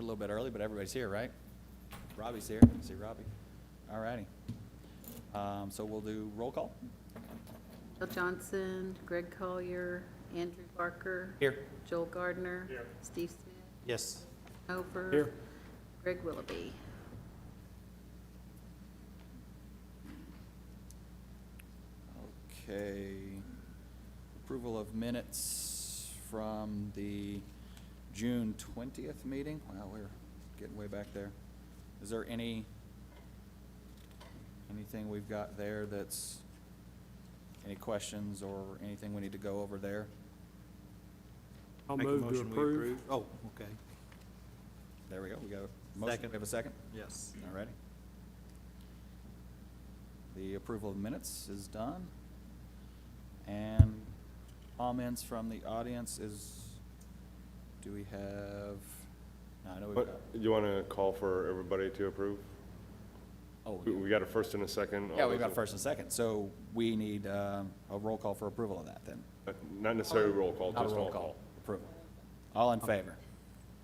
We're a little bit early, but everybody's here, right? Robbie's here. I see Robbie. All righty. So we'll do roll call. Bill Johnson, Greg Collier, Andrew Barker. Here. Joel Gardner. Here. Steve Smith. Yes. Over. Here. Greg Willoughby. Okay. Approval of minutes from the June 20th meeting. Wow, we're getting way back there. Is there anything we've got there that's, any questions or anything we need to go over there? I'll Make a move to motion, we approve. Oh, okay. There we go. We got a motion. Second. We have a second? Yes. All righty. The approval of minutes is done. And comments from the audience is, do we have, no, I know we've got, But you want to call for everybody to approve? oh, We got a first and a second. yeah, we've got first and second. So we need a roll call for approval of that then. Not necessarily roll call, Not a just roll call, approval. All in favor?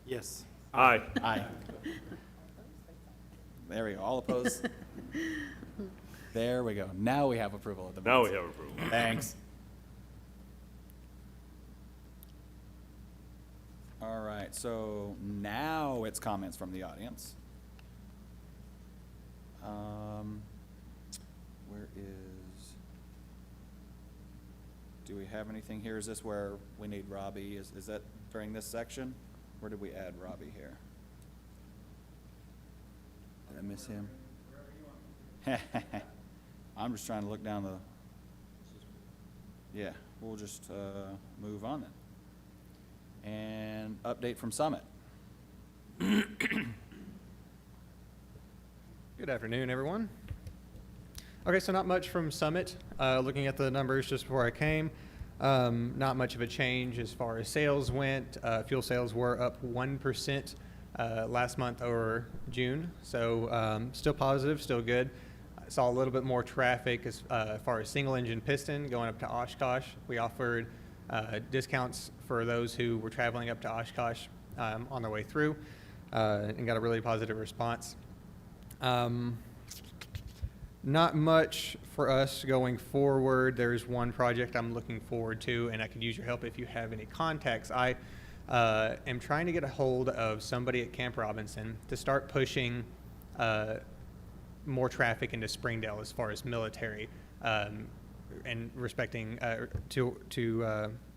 Yes. Aye. Aye. There we go. All opposed? There we go. Now we have approval of the Now we minutes. have approval. Thanks. All right, so now it's comments from the audience. Where is, do we have anything here? Is this where we need Robbie? Is that during this section? Where did we add Robbie here? Did I miss him? I'm just trying to look down the, yeah, we'll just move on then. And update from Summit. Good afternoon, everyone. Okay, so not much from Summit. Looking at the numbers just before I came, not much of a change as far as sales went. Fuel sales were up 1% last month over June, so still positive, still good. I saw a little bit more traffic as far as single engine piston going up to Oshkosh. We offered discounts for those who were traveling up to Oshkosh on their way through and got a really positive response. Not much for us going forward. There's one project I'm looking forward to, and I could use your help if you have any contacts. I am trying to get a hold of somebody at Camp Robinson to start pushing more traffic into Springdale as far as military and respecting to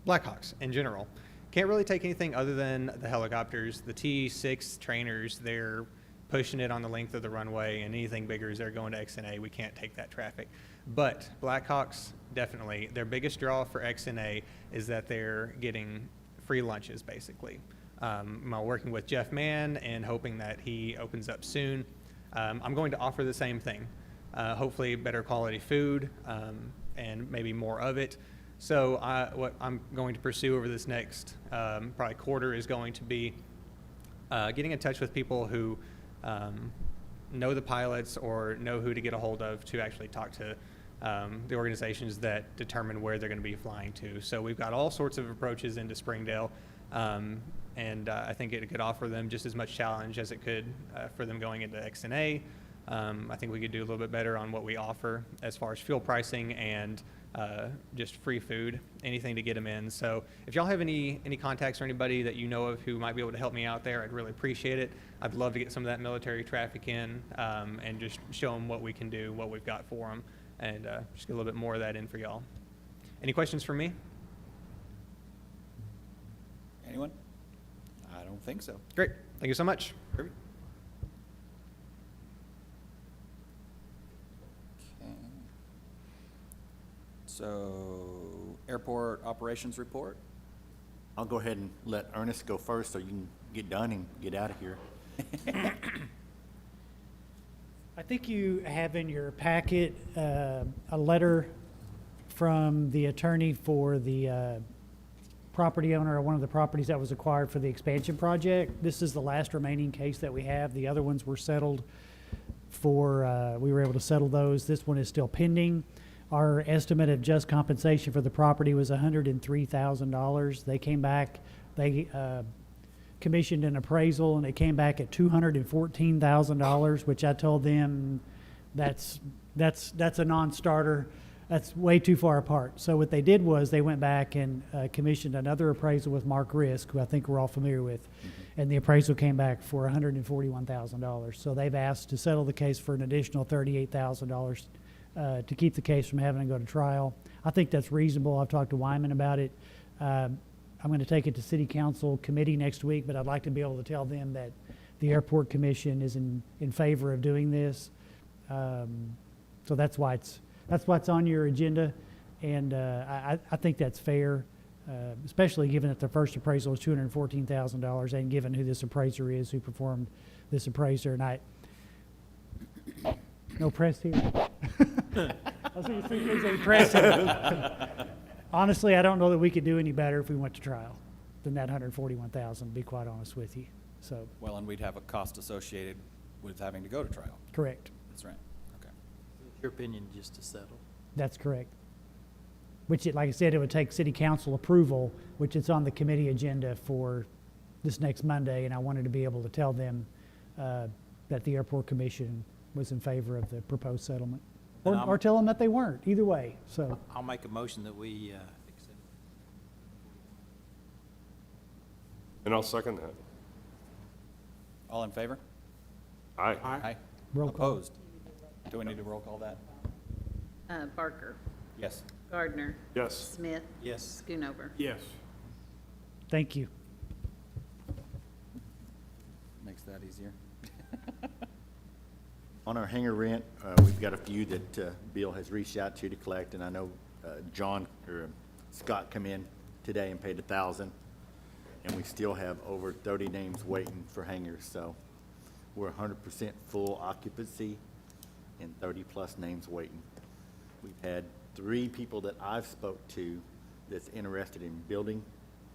Blackhawks in general. Can't really take anything other than the helicopters. The T-6 trainers, they're pushing it on the length of the runway, and anything bigger is they're going to XNA. We can't take that traffic. But Blackhawks, definitely. Their biggest draw for XNA is that they're getting free lunches, basically. I'm working with Jeff Mann and hoping that he opens up soon. I'm going to offer the same thing. Hopefully better quality food and maybe more of it. So what I'm going to pursue over this next probably quarter is going to be getting in touch with people who know the pilots or know who to get a hold of to actually talk to the organizations that determine where they're going to be flying to. So we've got all sorts of approaches into Springdale, and I think it could offer them just as much challenge as it could for them going into XNA. I think we could do a little bit better on what we offer as far as fuel pricing and just free food, anything to get them in. So if y'all have any contacts or anybody that you know of who might be able to help me out there, I'd really appreciate it. I'd love to get some of that military traffic in and just show them what we can do, what we've got for them, and just get a little bit more of that in for y'all. Any questions for me? Anyone? I don't think so. Great. Thank you so much. Kirby? Okay. So, airport operations report? I'll go ahead and let Ernest go first so you can get done and get out of here. I think you have in your packet a letter from the attorney for the property owner of one of the properties that was acquired for the expansion project. This is the last remaining case that we have. The other ones were settled for, we were able to settle those. This one is still pending. Our estimate of just compensation for the property was $103,000. They came back, they commissioned an appraisal and it came back at $214,000, which I told them that's a non-starter. That's way too far apart. So what they did was they went back and commissioned another appraisal with Mark Risk, who I think we're all familiar with, and the appraisal came back for $141,000. So they've asked to settle the case for an additional $38,000 to keep the case from having to go to trial. I think that's reasonable. I've talked to Wyman about it. I'm going to take it to City Council committee next week, but I'd like to be able to tell them that the Airport Commission is in favor of doing this. So that's why it's on your agenda, and I think that's fair, especially given that the first appraisal was $214,000, and given who this appraiser is, who performed this appraiser. And no press here. I was going to say there's any press here. Honestly, I don't know that we could do any better if we went to trial than that $141,000. To be quite honest with you. So Well, and we'd have a cost associated with having to go to trial. correct. That's right. Okay. Your opinion, just to settle. That's correct. Which, like I said, it would take city council approval, which is on the committee agenda for this next Monday, and I wanted to be able to tell them that the Airport Commission was in favor of the proposed settlement. And Or tell them that they weren't, either way, so. I'll make a motion that we accept. And I'll second that. All in favor? Aye. Aye. Roll call. Opposed? Do we need to roll call that? Barker, Yes. Gardner, Yes. Smith, Yes. Schoonover. Yes. Thank you. Makes that easier. On our hangar rent, we've got a few that Bill has reached out to collect, and I know Scott come in today and paid $1,000, and we still have over 30 names waiting for hangars, so we're 100% full occupancy and 30-plus names waiting. We've had 3 people that I've spoke to that's interested in building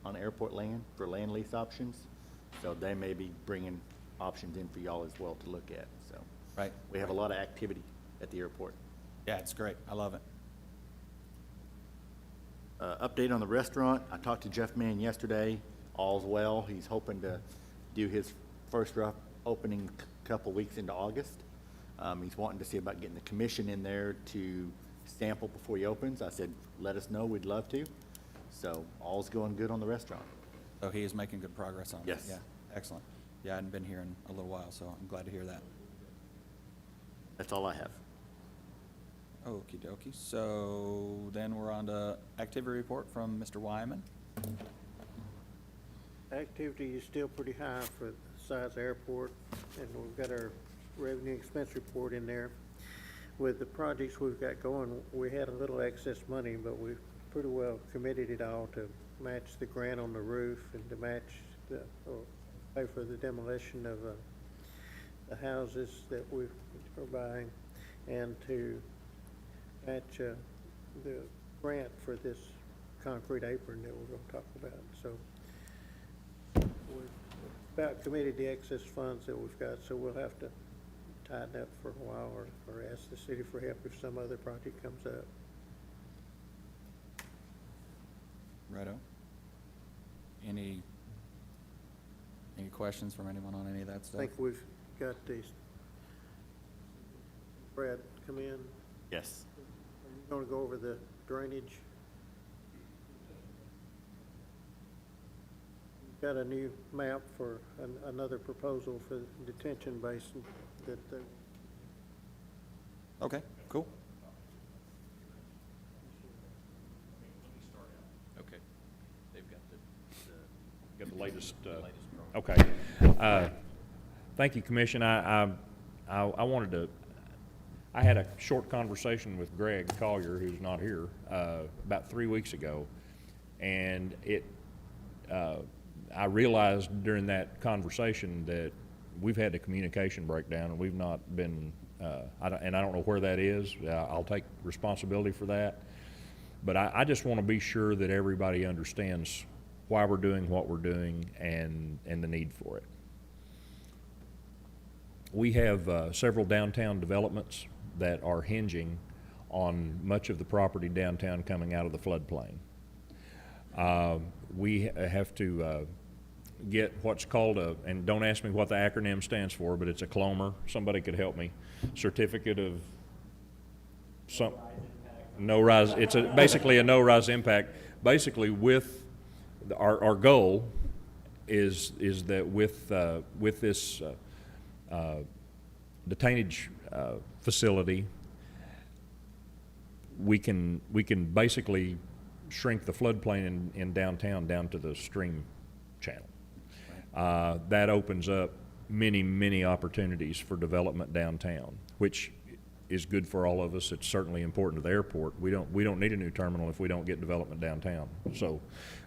on airport land for land lease options, so they may be bringing options in for y'all as well to look at, so. Right. We have a lot of activity at the airport. Yeah, it's great. I love it. Update on the restaurant, I talked to Jeff Mann yesterday, all's well. He's hoping to do his first rough opening a couple weeks into August. He's wanting to see about getting the commission in there to sample before he opens. I said, let us know, we'd love to. So all's going good on the restaurant. So he is making good progress on it. Yes. Yeah, excellent. Yeah, I hadn't been here in a little while, so I'm glad to hear that. That's all I have. Okey dokey. So then we're on to activity report from Mr. Wyman. Activity is still pretty high for the size of the airport, and we've got our revenue expense report in there. With the projects we've got going, we had a little excess money, but we've pretty well committed it all to match the grant on the roof and to match or pay for the demolition of the houses that we are buying, and to match the grant for this concrete apron that we're gonna talk about. So we've about committed the excess funds that we've got, so we'll have to tighten up for a while or ask the city for help if some other project comes up. Righto. Any questions from anyone on any of that I stuff? think we've got these, Brad, come in. Yes. Are you gonna go over the drainage? Got a new map for another proposal for the detention basin that Okay, cool. Okay. They've got the latest, okay. Thank you, Commission. I wanted to, I had a short conversation with Greg Collier, who's not here, about 3 weeks ago. And I realized during that conversation that we've had a communication breakdown and we've not been, and I don't know where that is. I'll take responsibility for that. But I just want to be sure that everybody understands why we're doing what we're doing and the need for it. We have several downtown developments that are hinging on much of the property downtown coming out of the floodplain. We have to get what's called a, and don't ask me what the acronym stands for, but it's a CLOMR. Somebody could help me. Certificate of some, no rise, it's basically a no rise impact. Basically with, our goal is that with this detainage facility, we can basically shrink the floodplain in downtown down to the stream channel. That opens up many opportunities for development downtown, which is good for all of us. It's certainly important to the airport. We don't need a new terminal if we don't get development downtown. So,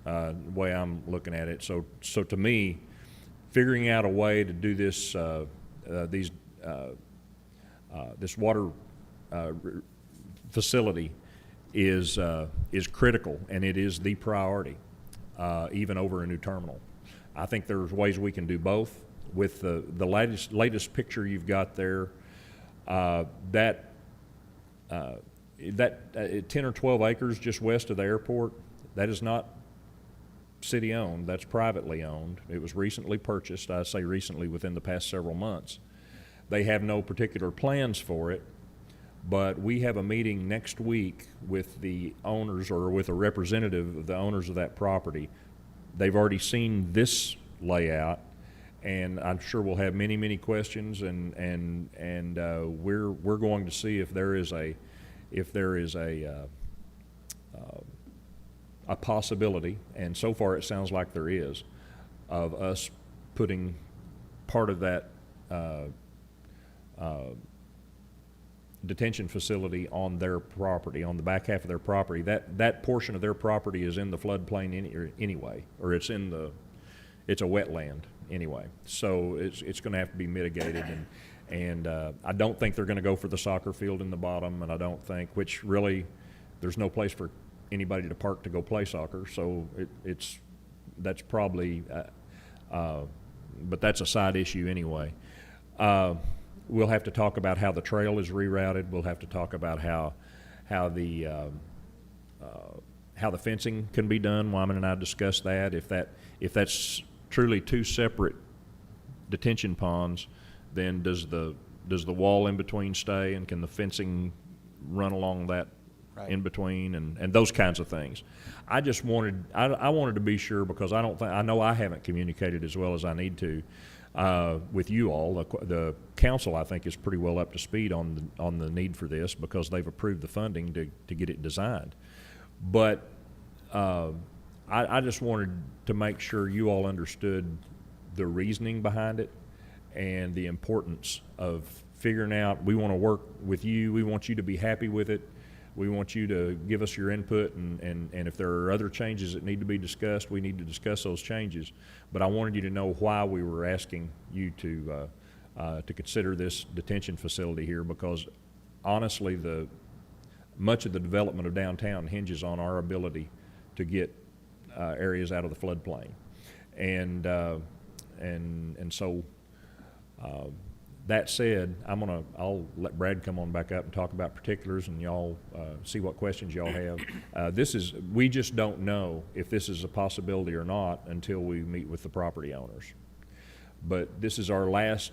the way I'm looking at it. So to me, figuring out a way to do this, this water facility is critical, and it is the priority, even over a new terminal. I think there's ways we can do both. With the latest picture you've got there, that 10 or 12 acres just west of the airport, that is not city-owned. That's privately owned. It was recently purchased. I say recently, within the past several months. They have no particular plans for it, but we have a meeting next week with the owners, or with a representative of the owners of that property. They've already seen this layout, and I'm sure we'll have many questions, and we're going to see if there is a possibility, and so far it sounds like there is, of us putting part of that detention facility on their property, on the back half of their property. That portion of their property is in the floodplain anyway, or it's a wetland anyway. So it's going to have to be mitigated, and I don't think they're going to go for the soccer field in the bottom, and I don't think, which really, there's no place for anybody to park to go play soccer. So that's probably, but that's a side issue anyway. We'll have to talk about how the trail is rerouted. We'll have to talk about how the fencing can be done. Wyman and I discussed that. If that's truly two separate detention ponds, then does the wall in between stay, and can the fencing run along that in between, and those kinds of things. I just wanted to be sure, because I know I haven't communicated as well as I need to with you all. The council, I think, is pretty well up to speed on the need for this, because they've approved the funding to get it designed. But I just wanted to make sure you all understood the reasoning behind it and the importance of figuring out. We want to work with you. We want you to be happy with it. We want you to give us your input, and if there are other changes that need to be discussed, we need to discuss those changes. But I wanted you to know why we were asking you to consider this detention facility here, because honestly, much of the development of downtown hinges on our ability to get areas out of the floodplain, and so. That said, I'll let Brad come on back up and talk about particulars, and y'all see what questions y'all have. We just don't know if this is a possibility or not until we meet with the property owners. But this is our last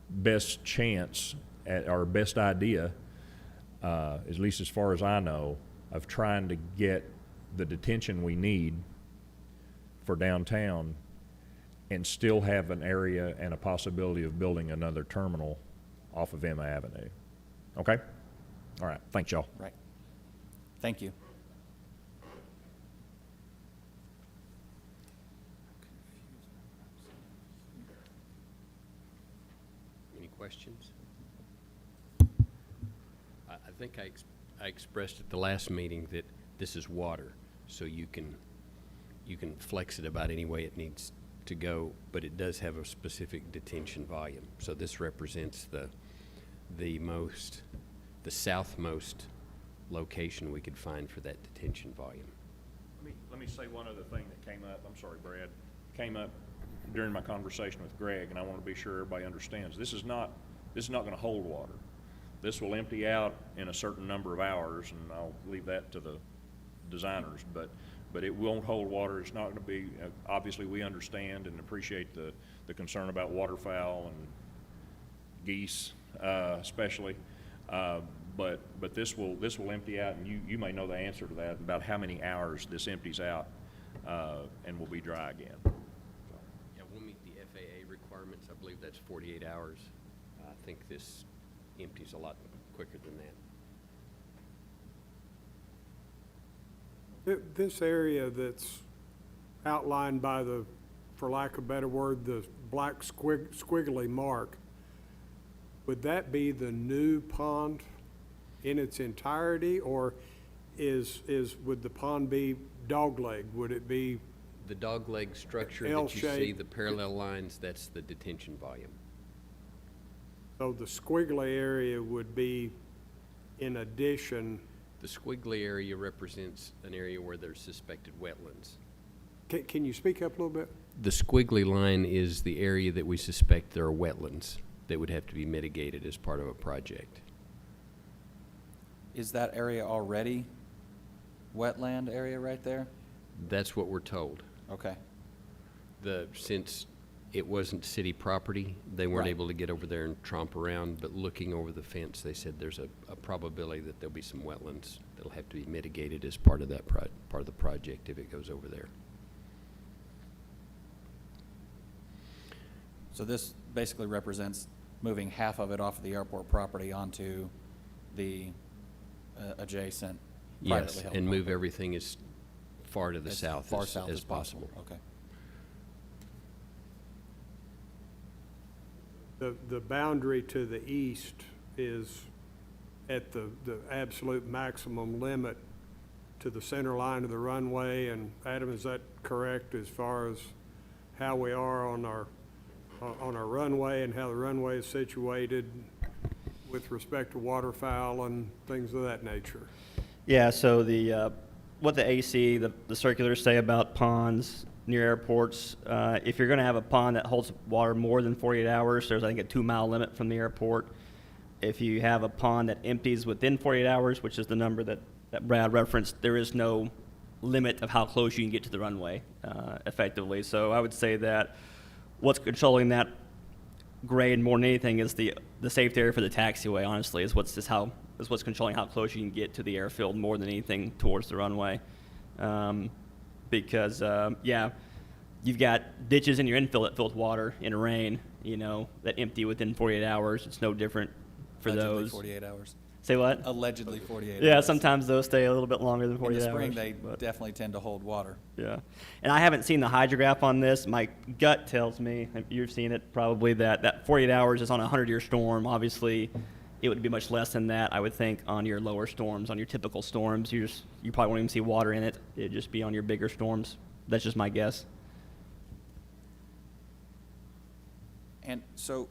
best chance, at our best idea, at least as far as I know, of trying to get the detention we need for downtown, and still have an area and a possibility of building another terminal off of Emma Avenue. Okay? All right. Thanks, y'all. Right. Thank you. Any questions? I think I expressed at the last meeting that this is water, so you can flex it about any way it needs to go, but it does have a specific detention volume. So this represents the southmost location we could find for that detention volume. Let me say one other thing that came up. I'm sorry, Brad. Came up during my conversation with Greg, and I want to be sure everybody understands. This is not going to hold water. This will empty out in a certain number of hours, and I'll leave that to the designers. But but it won't hold water. It's not gonna be, obviously, we understand and appreciate the concern about waterfowl and geese, especially. But this will empty out, and you may know the answer to that, about how many hours this empties out, and will be dry again. Yeah, we'll meet the FAA requirements. I believe that's 48 hours. I think this empties a lot quicker than that. This area that's outlined by the, for lack of a better word, the black squiggly mark, would that be the new pond in its entirety, or would the pond be dogleg? Would it be, The dogleg structure that you see, L-shaped. the parallel lines, that's the detention volume. so the squiggly area would be in addition? The squiggly area represents an area where there's suspected wetlands. Can you speak up a little bit? The squiggly line is the area that we suspect there are wetlands that would have to be mitigated as part of a project. Is that area already wetland area right there? That's what we're told. Okay, Since it wasn't city property, they weren't Right. able to get over there and tromp around, but looking over the fence, they said there's a probability that there'll be some wetlands that'll have to be mitigated as part of that part of the project if it goes over there. so this basically represents moving half of it off of the airport property onto the adjacent privately Yes, held and move property. everything as far to the As south far as south as possible. Okay. The boundary to the east is at the absolute maximum limit to the center line of the runway, and Adam, is that correct as far as how we are on our runway and how the runway is situated with respect to waterfowl and things of that nature? Yeah, so what the AC, the circulars say about ponds near airports, if you're going to have a pond that holds water more than 48 hours, there's, I think, a 2-mile limit from the airport. If you have a pond that empties within 48 hours, which is the number that Brad referenced, there is no limit of how close you can get to the runway effectively. So I would say that what's controlling that grade more than anything is the safety area for the taxiway, honestly, is what's controlling how close you can get to the airfield more than anything towards the runway. Because, yeah, you've got ditches in your infill that fill with water in rain, that empty within 48 hours. It's no different for Allegedly those. 48 hours. Say what? Allegedly 48 Yeah, hours. sometimes those stay a little bit longer than 48 In hours. the spring, they but- definitely tend to hold water. Yeah. And I haven't seen the hydrograph on this. My gut tells me, you've seen it probably, that 48 hours is on a 100-year storm. Obviously, it would be much less than that, I would think, on your lower storms. On your typical storms, you probably won't even see water in it. It'd just be on your bigger storms. That's just my guess. And so,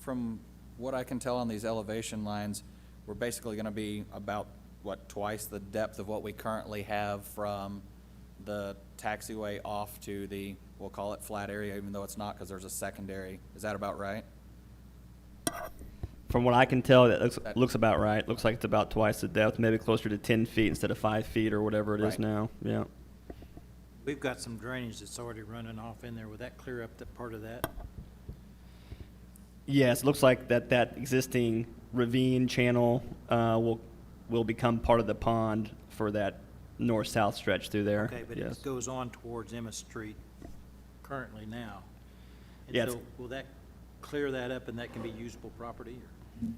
from what I can tell on these elevation lines, we're basically going to be about, twice the depth of what we currently have from the taxiway off to the, we'll call it flat area, even though it's not, because there's a secondary. Is that about right? From what I can tell, that looks about right. Looks like it's about twice the depth, maybe closer to 10 feet instead of 5 feet or whatever it is Right. now. Yeah. We've got some drainage that's already running off in there. Would that clear up that part of that? Yes, it looks like that existing ravine channel will become part of the pond for that north-south stretch through there. Okay, but Yes. it goes on towards Emma Street currently now. And Yeah, it's- so will that clear that up and that can be usable property? Or?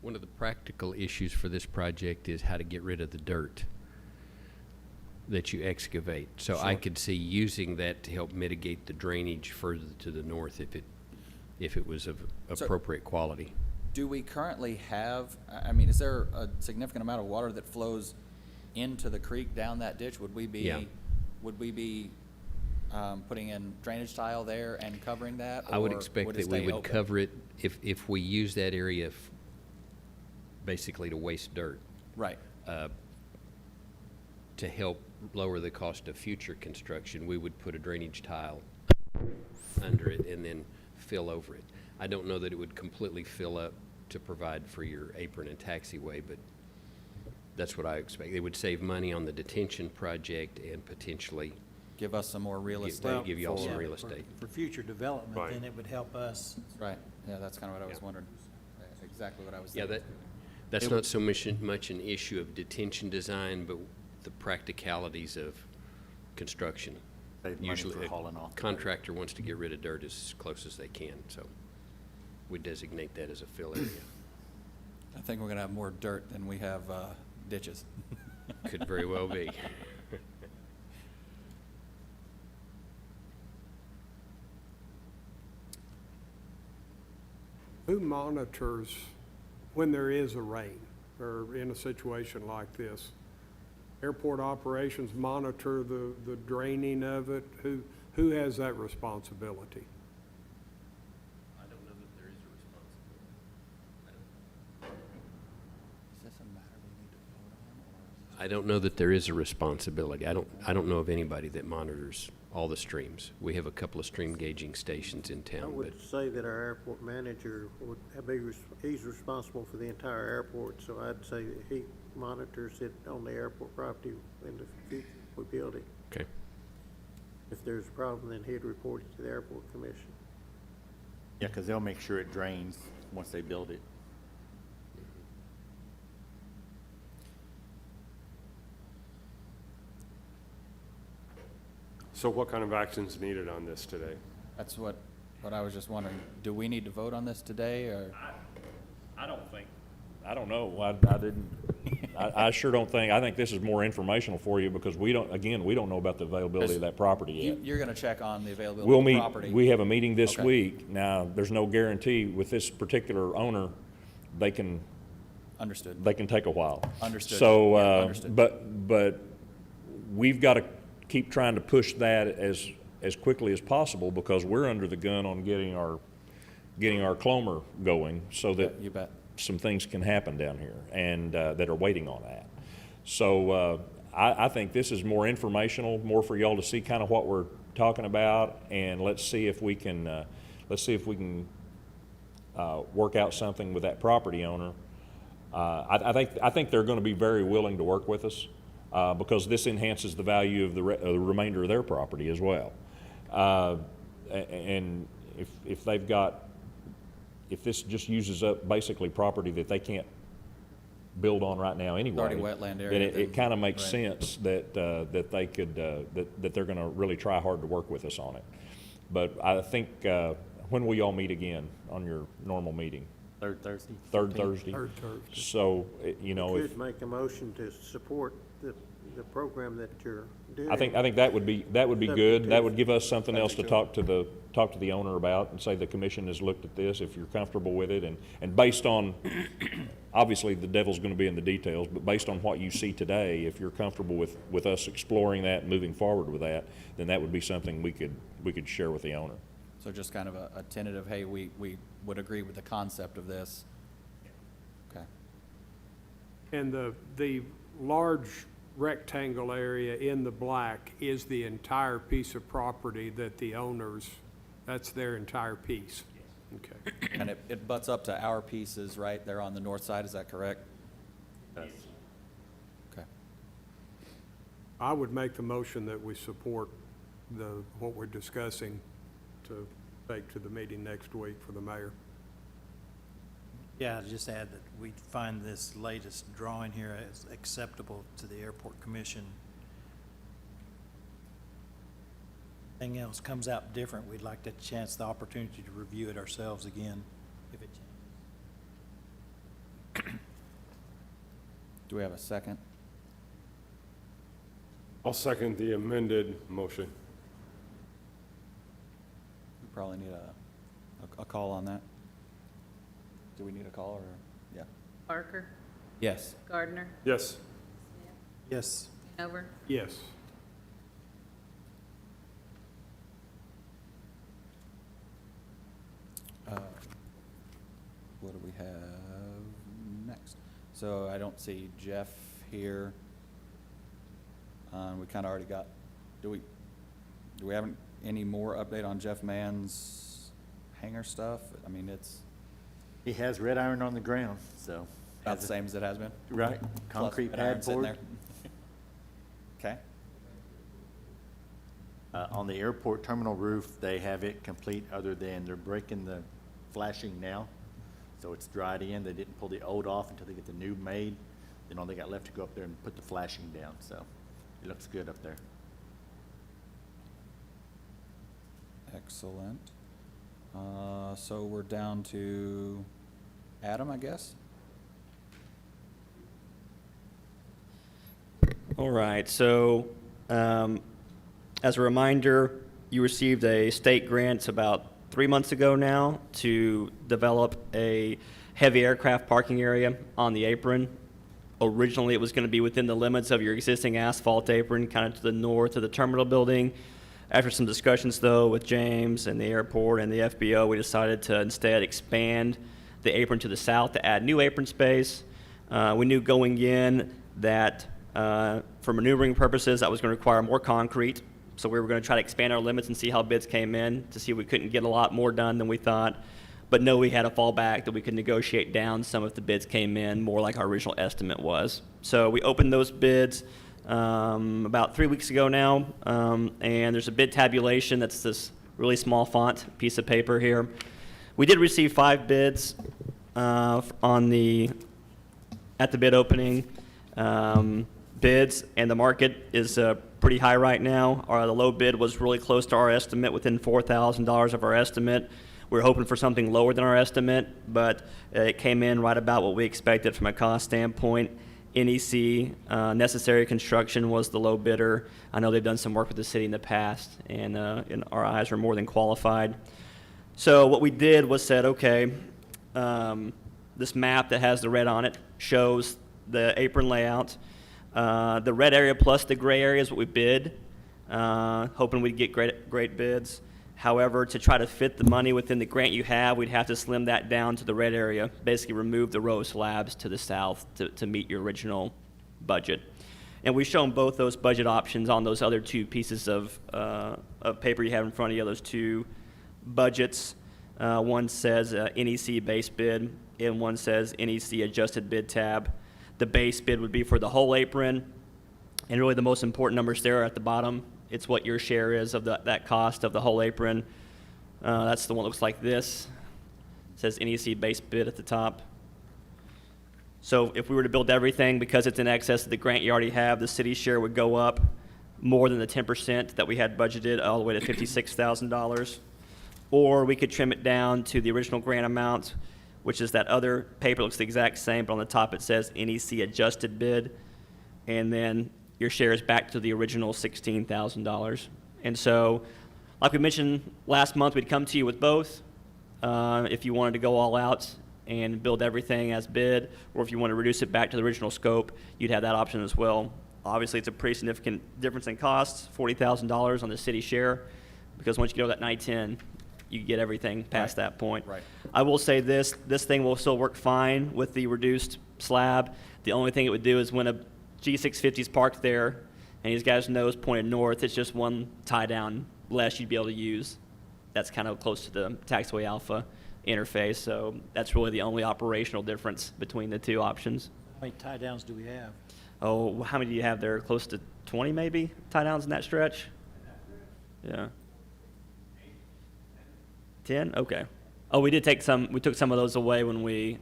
One of the practical issues for this project is how to get rid of the dirt that you excavate. So I could see using that to help mitigate the drainage further to the north if it was of So- appropriate quality. Do we currently have, I mean, is there a significant amount of water that flows into the creek down that ditch? Would we be, Yeah. putting in drainage tile there and covering that? I would or expect it that we stay would open? cover it if we use that area basically to waste dirt. Right. To help lower the cost of future construction, we would put a drainage tile under it and then fill over it. I don't know that it would completely fill up to provide for your apron and taxiway, but That's what I expect. They would save money on the detention project and potentially Give us some more real Give- estate. give you all some for- real for- estate. For future development, Right. then it would help us. Right, yeah, that's kind of what I was Yeah. wondering. Exactly what I was Yeah, thinking. that's It not so much an issue of detention design, but the practicalities of construction. Save money Usually, for a hauling off. contractor wants to get rid of dirt as close as they can, so we designate that as a fill area. I think we're gonna have more dirt than we have ditches. Could very well be. Who monitors when there is a rain or in a situation like this? Airport operations monitor the draining of it? Who has that responsibility? I don't know that there is a responsibility. Is this a matter we need to vote on, or? I don't know that there is a responsibility. I don't know of anybody that monitors all the streams. We have a couple of stream gauging stations in I town, but would say that our airport manager would be, he's responsible for the entire airport, so I'd say that he monitors it on the airport property in the future we build it. okay. If there's a problem, then he'd report it to the airport commission. Yeah, because they'll make sure it drains once they build it. So what kind of action's needed on this today? That's what I was just wondering. Do we need to vote on this today, or? I don't know. I didn't, I sure don't think, I think this is more informational for you because we don't know about the availability of that property yet. You're gonna check on the availability We'll of the meet, property? we have a meeting this Okay. week. Now, there's no guarantee with this particular owner, they can Understood. take a while. Understood. So, Yeah, understood. but we've got to keep trying to push that as quickly as possible because we're under the gun on getting our Clomer going so that You bet. some things can happen down here and, that are waiting on that. So, I think this is more informational, more for y'all to see kind of what we're talking about, and let's see if we can, work out something with that property owner. I think they're gonna be very willing to work with us, because this enhances the value of the remainder of their property as well. And if they've got, if this just uses up basically property that they can't build on right now anyway. already wetland area, Then it then- kind of makes right. sense that, that they could, that they're gonna really try hard to work with us on it. But I think, when will y'all meet again on your normal meeting? Third Thursday? Third Thursday? Third Thursday. So, you know, We if, could make a motion to support the program that you're doing. I think that would be Subject good. to- That would give us something else to Subject talk to the owner about and say the commission has looked at this, if you're comfortable with it. And based on, obviously, the devil's gonna be in the details, but based on what you see today, if you're comfortable with us exploring that and moving forward with that, then that would be something we could share with the owner. So just kind of a tentative, hey, we would agree with the concept of this. Okay. And the large rectangle area in the black is the entire piece of property that the owners, that's their entire piece? Okay. And it butts up to our pieces right there on the north side, is that correct? Yes. Okay. I would make the motion that we support what we're discussing to take to the meeting next week for the mayor. Yeah, I'd just add that we find this latest drawing here as acceptable to the airport commission. Anything else comes out different, we'd like the opportunity to review it ourselves again if it changes. Do we have a second? I'll second the amended motion. We probably need a call on that. Do we need a call, or, yeah? Parker, Yes. Gardner, Yes. Yes. Over. Yes. What do we have next? So I don't see Jeff here. We kind of already got, do we have any more update on Jeff Mann's hangar stuff? I mean, He has red iron on the ground, so About the same as it has been? Right, Plus concrete put iron pad sitting board. there. Okay, On the airport terminal roof, they have it complete other than they're breaking the flashing now. So it's dried in. They didn't pull the old off until they get the new made. Then all they got left to go up there and put the flashing down. So it looks good up there. excellent. So we're down to Adam, I guess? All right, so as a reminder, you received a state grant about 3 months ago now to develop a heavy aircraft parking area on the apron. Originally, it was going to be within the limits of your existing asphalt apron, kind of to the north of the terminal building. After some discussions, though, with James and the airport and the FBO, we decided to instead expand the apron to the south to add new apron space. We knew going in that for maneuvering purposes, that was going to require more concrete. So we were going to try to expand our limits and see how bids came in to see if we couldn't get a lot more done than we thought. But no, we had a fallback that we could negotiate down some if the bids came in more like our original estimate was. So we opened those bids about 3 weeks ago now, and there's a bid tabulation. That's this really small font piece of paper here. We did receive 5 bids at the bid opening. Bids and the market is pretty high right now. The low bid was really close to our estimate, within $4,000 of our estimate. We were hoping for something lower than our estimate, but it came in right about what we expected from a cost standpoint. NEC, Necessary Construction, was the low bidder. I know they've done some work with the city in the past, and our eyes are more than qualified. So what we did was said, okay, this map that has the red on it shows the apron layout. The red area plus the gray area is what we bid, hoping we'd get great bids. However, to try to fit the money within the grant you have, we'd have to slim that down to the red area, basically remove the row slabs to the south to meet your original budget. And we've shown both those budget options on those other 2 pieces of paper you have in front of you, those 2 budgets. One says NEC base bid, and one says NEC adjusted bid tab. The base bid would be for the whole apron, and really the most important numbers there are at the bottom. It's what your share is of that cost of the whole apron. That's the one that looks like this. It says NEC base bid at the top. So if we were to build everything, because it's in excess of the grant you already have, the city's share would go up more than the 10% that we had budgeted, all the way to $56,000. Or we could trim it down to the original grant amount, which is that other paper. Looks the exact same, but on the top it says NEC adjusted bid. And then your share is back to the original $16,000. And so, like we mentioned last month, we'd come to you with both. If you wanted to go all out and build everything as bid, or if you want to reduce it back to the original scope, you'd have that option as well. Obviously, it's a pretty significant difference in costs, $40,000 on the city share, because once you get over that 910, you get everything past that point. Right. I will say this thing will still work fine with the reduced slab. The only thing it would do is when a G650 is parked there and these guys' nose pointed north, it's just one tie down less you'd be able to use. That's kind of close to the taxiway alpha interface, so that's really the only operational difference between the 2 options. How many tie downs do we have? Oh, how many do you have there? Close to 20 maybe tie downs in that stretch? Yeah. 10? Okay. Oh, we took some of those away when we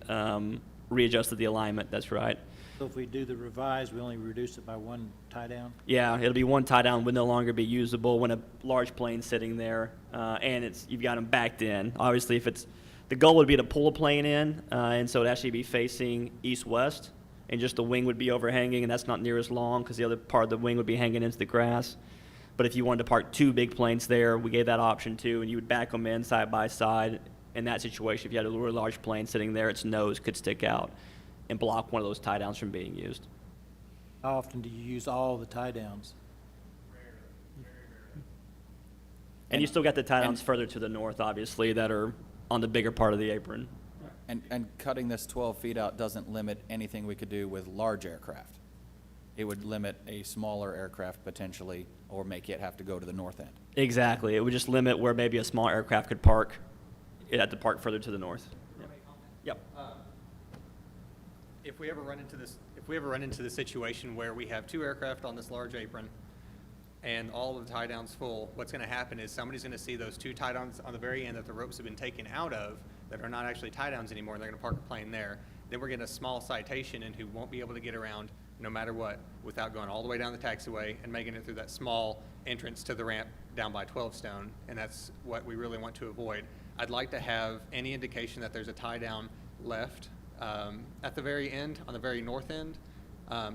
readjusted the alignment, that's right. So if we do the revised, we only reduce it by 1 tie down? Yeah, it'll be 1 tie down, would no longer be usable when a large plane's sitting there, and you've got them backed in. Obviously, the goal would be to pull a plane in, and so it'd actually be facing east-west, and just the wing would be overhanging, and that's not near as long because the other part of the wing would be hanging into the grass. But if you wanted to park 2 big planes there, we gave that option too, and you would back them in side by side. In that situation, if you had a really large plane sitting there, its nose could stick out and block one of those tie downs from being used. How often do you use all the tie downs? And you still got the tie downs further to the north, obviously, that are on the bigger part of the apron. And cutting this 12 feet out doesn't limit anything we could do with large aircraft. It would limit a smaller aircraft potentially, or make it have to go to the north end. Exactly. It would just limit where maybe a small aircraft could park. It had to park further to the north. Yep. if we ever run into this situation where we have 2 aircraft on this large apron and all of the tie downs full, what's going to happen is somebody's going to see those 2 tie downs on the very end that the ropes have been taken out of that are not actually tie downs anymore, and they're going to park a plane there. Then we're getting a small citation and who won't be able to get around no matter what without going all the way down the taxiway and making it through that small entrance to the ramp down by 12 Stone, and that's what we really want to avoid. I'd like to have any indication that there's a tie down left at the very end, on the very north end,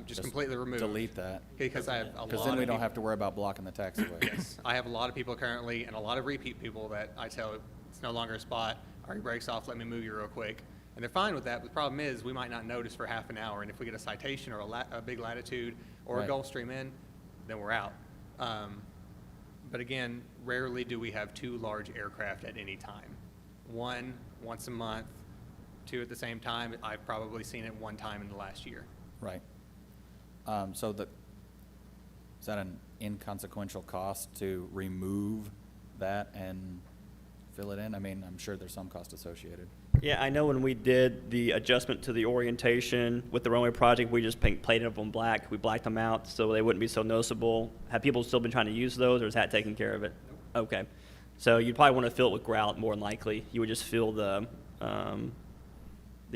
just completely removed. Delete that. Because I have a lot of Because then we don't people- have to worry about blocking the taxiway. Yes, I have a lot of people currently, and a lot of repeat people that I tell it's no longer a spot, are your brakes off, let me move you real quick. And they're fine with that, but the problem is, we might not notice for half an hour, and if we get a citation or a big latitude or a Right. Gulfstream in, then we're out. But again, rarely do we have 2 large aircraft at any time. 1 once a month, 2 at the same time. I've probably seen it 1 time in the last year. Right. Is that an inconsequential cost to remove that and fill it in? I mean, I'm sure there's some cost associated. Yeah, I know when we did the adjustment to the orientation with the runway project, we just plated them black. We blacked them out so they wouldn't be so noticeable. Have people still been trying to use those, or is that taking care of it? Okay. So you'd probably want to fill it with grout more than likely. You would just fill the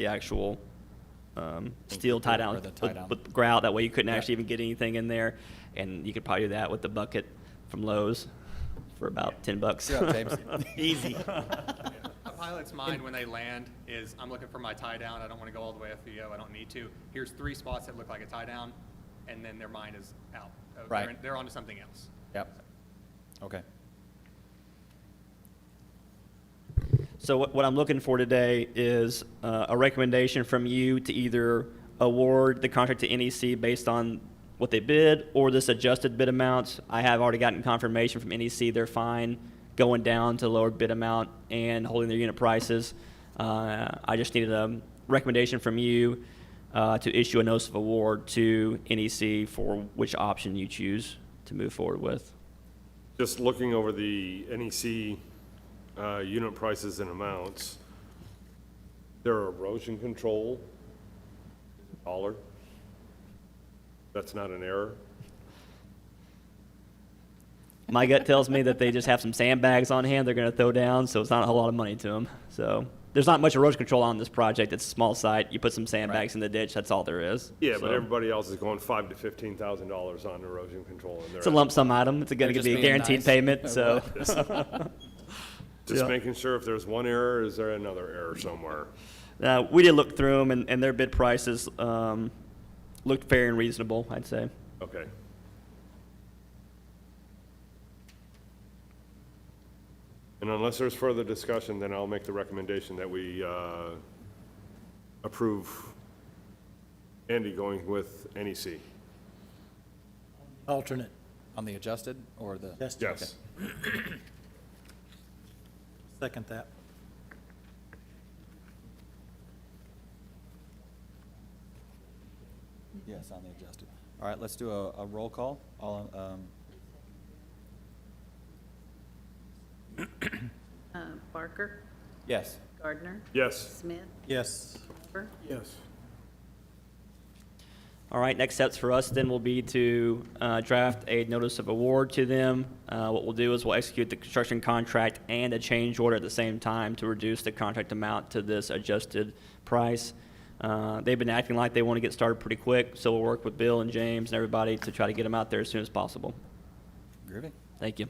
actual steel tie down Or the tie down. with grout. That way you couldn't Yeah. actually even get anything in there. And you could probably do that with the bucket from Lowe's for about $10. Yeah, James. Easy. A pilot's mind when they land is, I'm looking for my tie down, I don't want to go all the way FBO, I don't need to. Here's 3 spots that look like a tie down, and then their mind is out. Right. They're onto something else. Yep. Okay. So what I'm looking for today is a recommendation from you to either award the contract to NEC based on what they bid or this adjusted bid amount. I have already gotten confirmation from NEC they're fine going down to lower bid amount and holding their unit prices. I just needed a recommendation from you to issue a notice of award to NEC for which option you choose to move forward with. Just looking over the NEC unit prices and amounts, their erosion control, $1. That's not an error. My gut tells me that they just have some sandbags on hand they're going to throw down, so it's not a whole lot of money to them. So there's not much erosion control on this project. It's a small site. You put some sandbags in the ditch. That's all there is. Yeah, but So everybody else is going $5,000 to $15,000 on erosion control. And it's a lump sum item. It's going to just be a being guaranteed nice. payment. So Just Yeah. making sure if there's one error, is there another error somewhere? we did look through them, and their bid prices looked fair and reasonable, I'd say. Okay. And unless there's further discussion, then I'll make the recommendation that we approve Andy going with NEC. Alternate. On the adjusted or the? Yes. Second that. Yes, on the adjusted. All right, let's do a roll call. Barker, Yes. Gardner, Yes. Smith, Yes. Hoover. Yes. All right, next steps for us then will be to draft a notice of award to them. What we'll do is we'll execute the construction contract and a change order at the same time to reduce the contract amount to this adjusted price. They've been acting like they want to get started pretty quick, so we'll work with Bill and James and everybody to try to get them out there as soon as possible. Groovy. Thank you.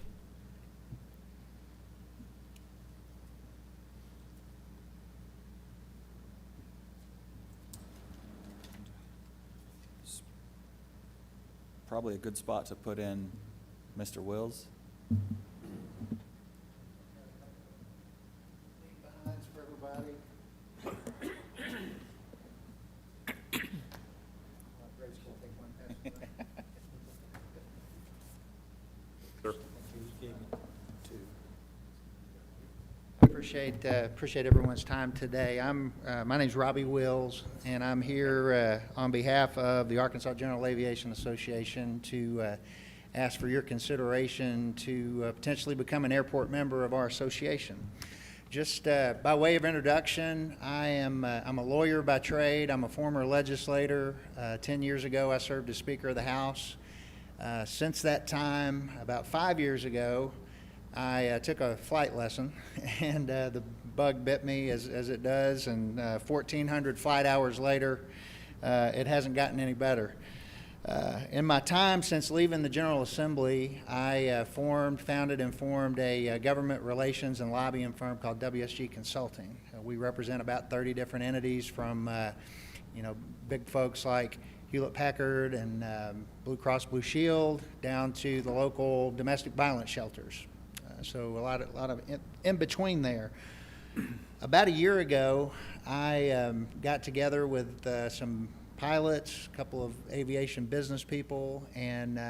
Probably a good spot to put in Mr. Wills. For everybody. Sure. Appreciate everyone's time today. My name's Robbie Wills, and I'm here on behalf of the Arkansas General Aviation Association to ask for your consideration to potentially become an airport member of our association. Just by way of introduction, I'm a lawyer by trade. I'm a former legislator. 10 years ago, I served as Speaker of the House. Since that time, about 5 years ago, I took a flight lesson, and the bug bit me as it does, and 1,400 flight hours later, it hasn't gotten any better. In my time since leaving the General Assembly, I founded and formed a government relations and lobbying firm called WSG Consulting. We represent about 30 different entities from, big folks like Hewlett-Packard and Blue Cross Blue Shield down to the local domestic violence shelters. So a lot of in between there. About a year ago, I got together with some pilots, a couple of aviation business people, and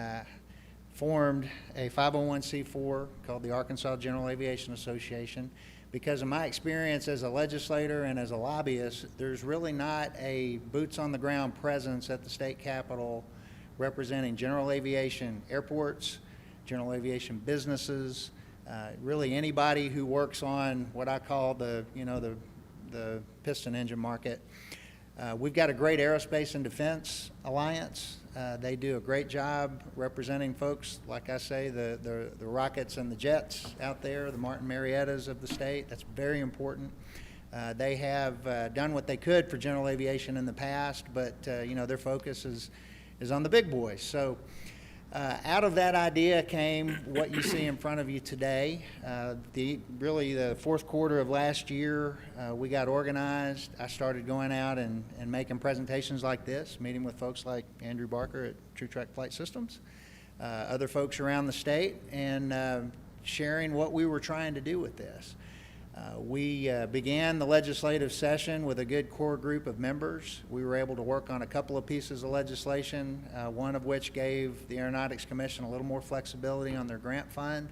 formed a 501c4 called the Arkansas General Aviation Association. Because of my experience as a legislator and as a lobbyist, there's really not a boots-on-the-ground presence at the state capitol representing general aviation airports, general aviation businesses, really anybody who works on what I call the piston engine market. We've got a great aerospace and defense alliance. They do a great job representing folks, like I say, the rockets and the jets out there, the Martin Mariettas of the state. That's very important. They have done what they could for general aviation in the past, but their focus is on the big boys. So out of that idea came what you see in front of you today. Really the fourth quarter of last year, we got organized. I started going out and making presentations like this, meeting with folks like Andrew Barker at True Track Flight Systems, other folks around the state, and sharing what we were trying to do with this. We began the legislative session with a good core group of members. We were able to work on a couple of pieces of legislation, one of which gave the Aeronautics Commission a little more flexibility on their grant fund.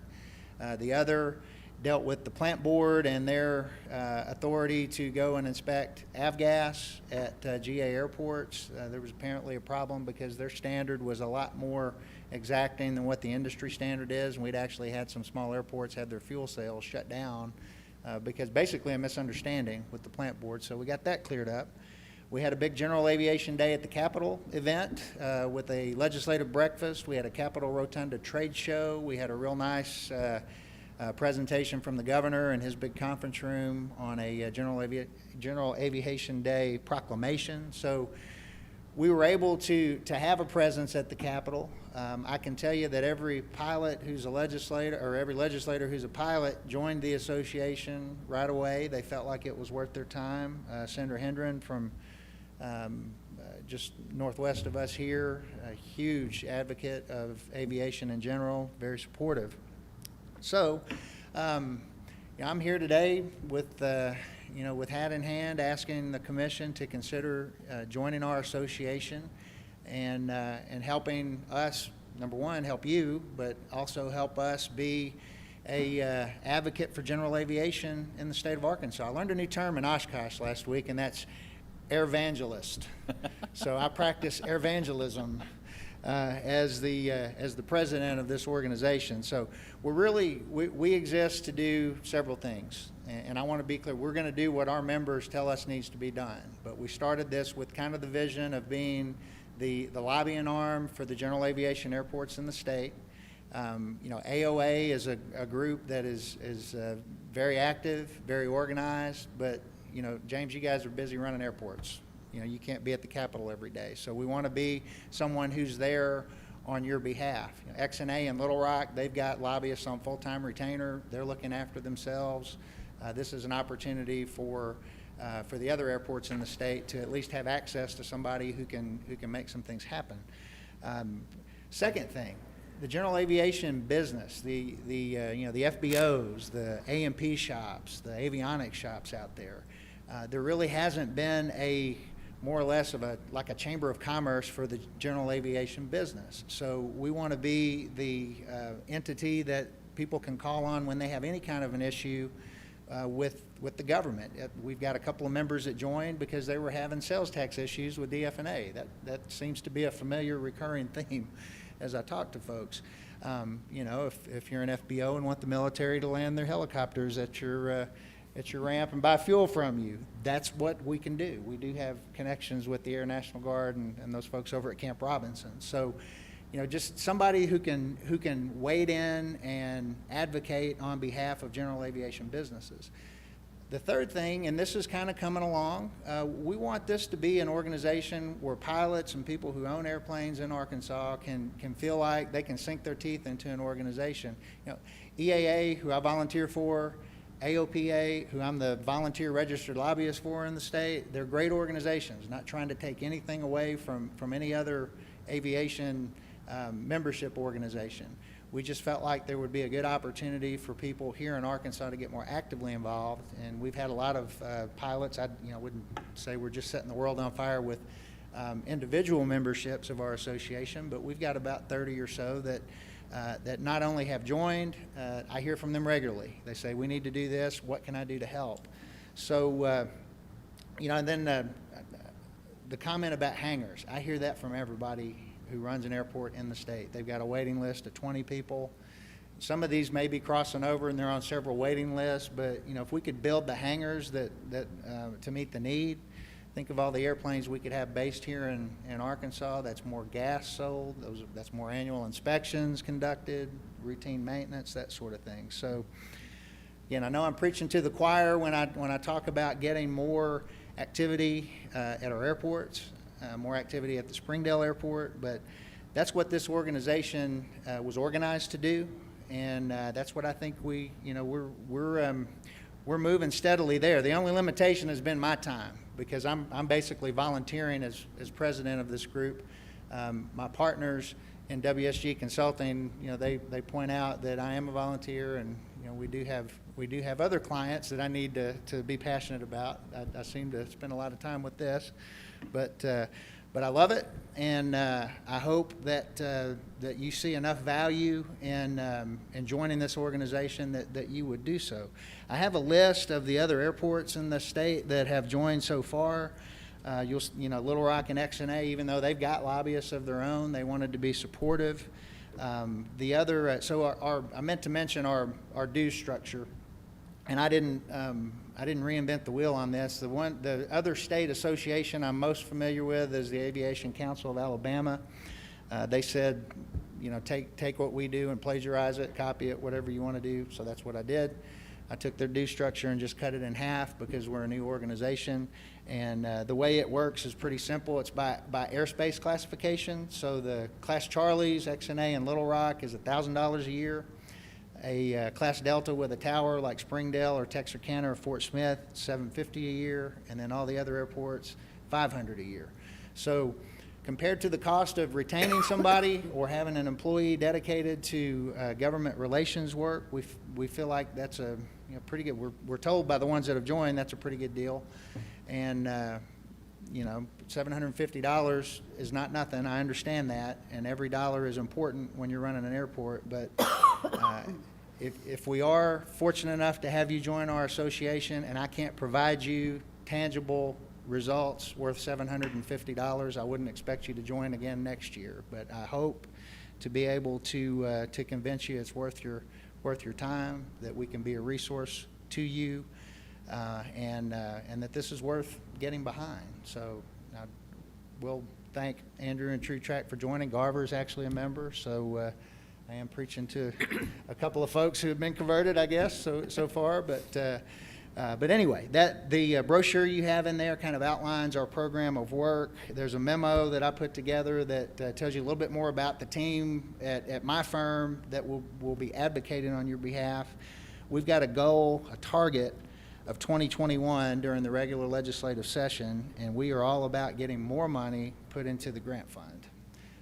The other dealt with the plant board and their authority to go and inspect avgas at GA airports. There was apparently a problem because their standard was a lot more exacting than what the industry standard is, and we'd actually had some small airports have their fuel sales shut down because basically a misunderstanding with the plant board. So we got that cleared up. We had a big General Aviation Day at the Capitol event with a legislative breakfast. We had a Capitol Rotunda trade show. We had a real nice presentation from the governor in his big conference room on a General Aviation Day proclamation. So we were able to have a presence at the Capitol. I can tell you that every pilot who's a legislator, or every legislator who's a pilot, joined the association right away. They felt like it was worth their time. Senator Hendren from just northwest of us here, a huge advocate of aviation in general, very supportive. So I'm here today with with hat in hand, asking the commission to consider joining our association and helping us, number one, help you, but also help us be a advocate for general aviation in the state of Arkansas. I learned a new term in Oshkosh last week, and that's airvangelist. So I practice airvangelism as the president of this organization. So we exist to do several things, and I want to be clear. We're going to do what our members tell us needs to be done. But we started this with kind of the vision of being the lobbying arm for the general aviation airports in the state. AOA is a group that is very active, very organized, but James, you guys are busy running airports. You can't be at the Capitol every day. So we want to be someone who's there on your behalf. XNA in Little Rock, they've got lobbyists on full-time retainer. They're looking after themselves. This is an opportunity for the other airports in the state to at least have access to somebody who can make some things happen. Second thing, the general aviation business, the FBOs, the A&P shops, the avionics shops out there. There really hasn't been more or less of a chamber of commerce for the general aviation business. So we want to be the entity that people can call on when they have any kind of an issue with the government. We've got a couple of members that joined because they were having sales tax issues with DFNA. That seems to be a familiar recurring theme as I talk to folks. If you're an FBO and want the military to land their helicopters at your at your ramp and buy fuel from you. That's what we can do. We do have connections with the Air National Guard and those folks over at Camp Robinson. So, you know, just somebody who can wade in and advocate on behalf of general aviation businesses. The third thing, and this is kind of coming along, we want this to be an organization where pilots and people who own airplanes in Arkansas can feel like they can sink their teeth into an organization. You know, EAA, who I volunteer for, AOPA, who I'm the volunteer registered lobbyist for in the state, they're great organizations, not trying to take anything away from any other aviation membership organization. We just felt like there would be a good opportunity for people here in Arkansas to get more actively involved, and we've had a lot of pilots. I wouldn't say we're just setting the world on fire with individual memberships of our association, but we've got about 30 or so that not only have joined, I hear from them regularly. They say, we need to do this, what can I do to help? So, and then the comment about hangars, I hear that from everybody who runs an airport in the state. They've got a waiting list of 20 people. Some of these may be crossing over and they're on several waiting lists, but if we could build the hangars that to meet the need, think of all the airplanes we could have based here in Arkansas. That's more gas sold. That's more annual inspections conducted, routine maintenance, that sort of thing. So, again, I know I'm preaching to the choir when I talk about getting more activity at our airports, more activity at the Springdale Airport, but that's what this organization was organized to do, and that's what I think we're moving steadily there. The only limitation has been my time, because I'm basically volunteering as president of this group. My partners in WSG Consulting, they point out that I am a volunteer, and we do have other clients that I need to be passionate about. I seem to spend a lot of time with this, but I love it, and I hope that you see enough value in joining this organization that you would do so. I have a list of the other airports in the state that have joined so far. Little Rock and XNA, even though they've got lobbyists of their own, they wanted to be supportive. The other, I meant to mention our dues structure, and I didn't reinvent the wheel on this. The other state association I'm most familiar with is the Aviation Council of Alabama. They said, take what we do and plagiarize it, copy it, whatever you want to do. So that's what I did. I took their due structure and just cut it in half because we're a new organization. And the way it works is pretty simple. It's by airspace classification. So the Class Charlies, XNA, and Little Rock is $1,000 a year. A Class Delta with a tower like Springdale or Texarkana or Fort Smith, $750 a year, and then all the other airports, $500 a year. So compared to the cost of retaining somebody or having an employee dedicated to government relations work, we feel like that's a pretty good. We're told by the ones that have joined that's a pretty good deal, and $750 is not nothing. I understand that, and every dollar is important when you're running an airport, but. If we are fortunate enough to have you join our association and I can't provide you tangible results worth $750, I wouldn't expect you to join again next year. But I hope to be able to convince you it's worth your time, that we can be a resource to you, and that this is worth getting behind. So I will thank Andrew and True Track for joining. Garver is actually a member, so I am preaching to a couple of folks who have been converted, I guess, so far. But anyway, the brochure you have in there kind of outlines our program of work. There's a memo that I put together that tells you a little bit more about the team at my firm that will be advocating on your behalf. We've got a goal, a target of 2021 during the regular legislative session, and we are all about getting more money put into the grant fund.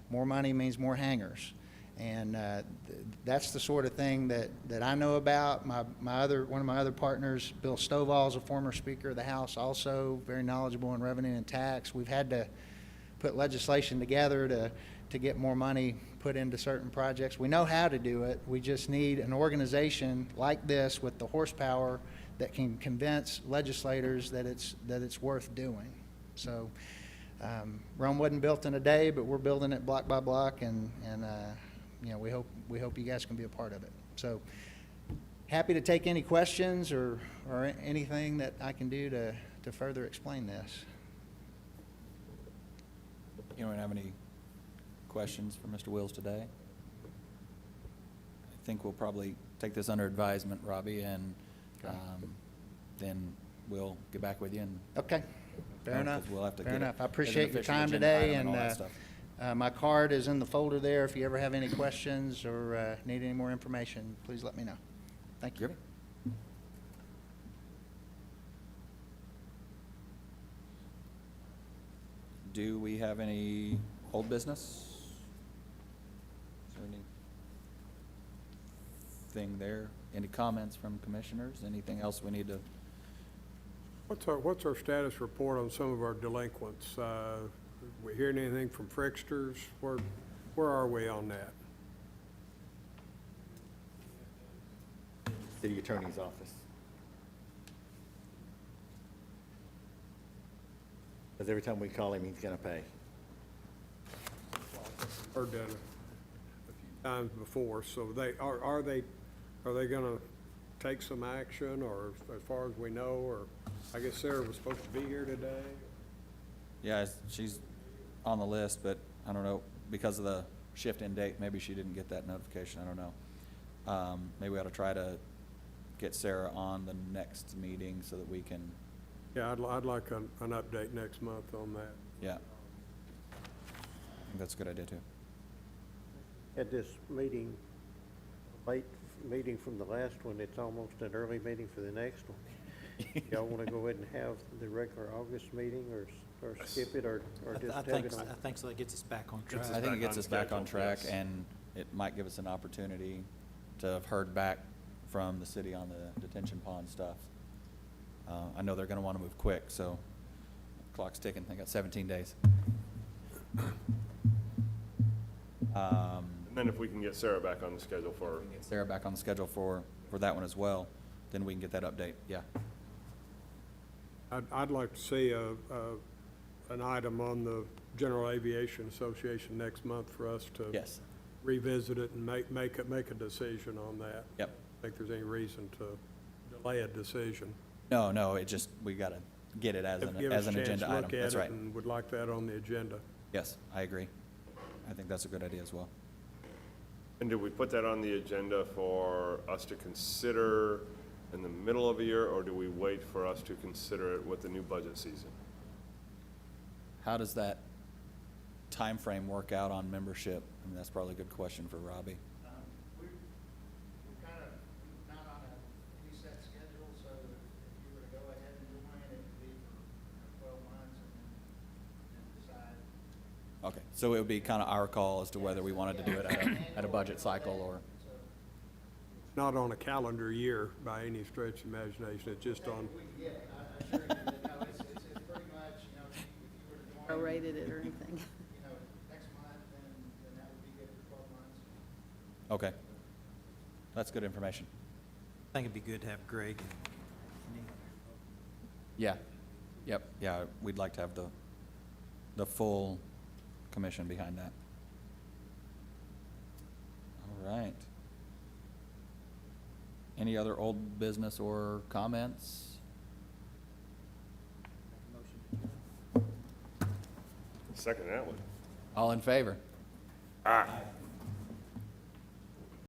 More money means more hangars. And that's the sort of thing that I know about. One of my other partners, Bill Stovall, is a former Speaker of the House, also very knowledgeable in revenue and tax. We've had to put legislation together to get more money put into certain projects. We know how to do it. We just need an organization like this with the horsepower that can convince legislators that it's worth doing. So Rome wasn't built in a day, but we're building it block by block, and we hope you guys can be a part of it. So happy to take any questions or anything that I can do to further explain this. Anyone have any questions for Mr. Wills today? I think we'll probably take this under advisement, Robbie, and then we'll get back with you and. Okay, fair enough. 'Cause we'll have to Fair get it enough. I as an appreciate your official time agenda today, item and all that and stuff. my card is in the folder there. If you ever have any questions or need any more information, please let me know. Thank you. Yep. Do we have any old business? Is there anything there? Any comments from commissioners? Anything else we need to? What's our status report on some of our delinquents? We hearing anything from Fricksters? Where are we on that? City Attorney's Office. Because every time we call him, he's gonna pay. Heard that a few times before, so are they gonna take some action, or as far as we know, or I guess Sarah was supposed to be here today? Yeah, she's on the list, but I don't know, because of the shift in date, maybe she didn't get that notification, I don't know. Maybe we ought to try to get Sarah on the next meeting so that we can, Yeah, I'd like an update next month on that. yeah. I think that's a good idea too. At this meeting, late meeting from the last one, it's almost an early meeting for the next one. Y'all want to go ahead and have the regular August meeting, or skip it, or just I have think, it on? I think so, that gets us back on track. I think it gets us back on schedule, track, yes. and it might give us an opportunity to have heard back from the city on the detention pond stuff. I know they're gonna wanna move quick, so clock's ticking, they got 17 days. And then if we can get Sarah back on the schedule for, Get Sarah back on the schedule for that one as well, then we can get that update, yeah. I'd like to see an item on the General Aviation Association next month for us to Yes, revisit it and make a decision on that. yep. I think there's any reason to delay a decision. No, it just, we gotta get it as Give us as a an chance agenda to item, look at that's it right. and would like that on the agenda. Yes, I agree. I think that's a good idea as well. and do we put that on the agenda for us to consider in the middle of a year, or do we wait for us to consider it with the new budget season? How does that time frame work out on membership? I mean, that's probably a good question for Robbie. We're kind of not on a preset schedule, so if you were to go ahead and join, it would be for 12 months and then decide. Okay, so it would be kind of our call as to whether we wanted to do it at a budget cycle or, Not on a calendar year by any stretch of imagination, it's just on, Yeah, I assure you that, no, it's pretty much, you know, if you were to join. Prorated it or anything. You know, next month, then that would be good for 12 months. okay. That's good information. I think it'd be good to have Greg and Yeah, yep, yeah, we'd like to have the full commission behind that. All right. Any other old business or comments? Second that one. All in favor? Aye.